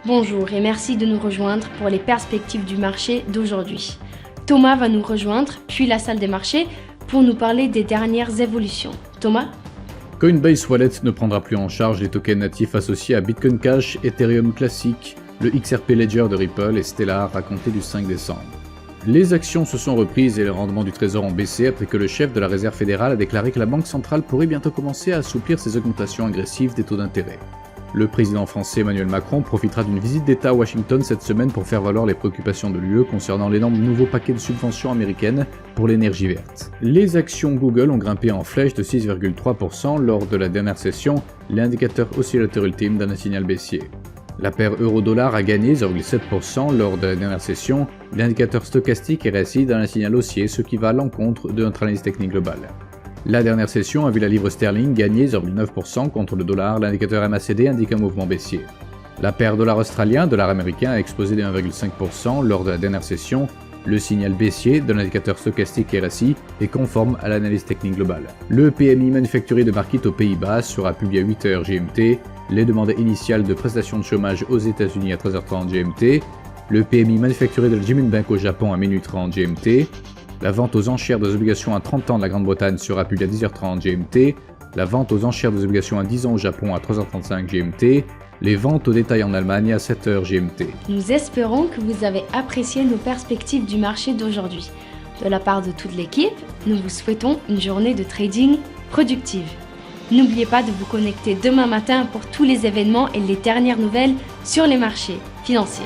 Bonjour et merci de nous rejoindre pour les perspectives du marché d'aujourd'hui. Thomas va nous rejoindre, puis la salle des marchés, pour nous parler des dernières évolutions. Thomas ? Coinbase Wallet ne prendra plus en charge les tokens natifs associés à Bitcoin Cash, Ethereum Classic, le XRP Ledger de Ripple et Stellar à compter du 5 décembre. Les actions se sont reprises et les rendements du trésor ont baissé après que le chef de la Réserve fédérale a déclaré que la Banque centrale pourrait bientôt commencer à assouplir ses augmentations agressives des taux d'intérêt. Le président français Emmanuel Macron profitera d'une visite d'État à Washington cette semaine pour faire valoir les préoccupations de l'UE concernant l'énorme nouveau paquet de subventions américaines pour l'énergie verte. Les actions Google ont grimpé en flèche de 6,3% lors de la dernière session, l'indicateur oscillateur ultime d'un signal baissier. La paire euro-dollar a gagné 0,7% lors de la dernière session, l'indicateur stochastique RSI dans un signal haussier, ce qui va à l'encontre de notre analyse technique globale. La dernière session a vu la livre sterling gagner 0,9% contre le dollar, l'indicateur MACD indique un mouvement baissier. La paire dollar australien, dollar américain a explosé de 1,5% lors de la dernière session, le signal baissier de l'indicateur stochastique RSI est conforme à l'analyse technique globale. Le PMI manufacturier de Markit aux Pays-Bas sera publié à 8h GMT, les demandes initiales de prestations de chômage aux États-Unis à 13h30 GMT, le PMI manufacturier de la Jimin Bank au Japon à minuit 30 GMT, la vente aux enchères des obligations à 30 ans de la Grande-Bretagne sera publiée à 10h30 GMT, la vente aux enchères des obligations à 10 ans au Japon à 3h35 GMT, les ventes au détail en Allemagne à 7h GMT. Nous espérons que vous avez apprécié nos perspectives du marché d'aujourd'hui. De la part de toute l'équipe, nous vous souhaitons une journée de trading productive. N'oubliez pas de vous connecter demain matin pour tous les événements et les dernières nouvelles sur les marchés financiers.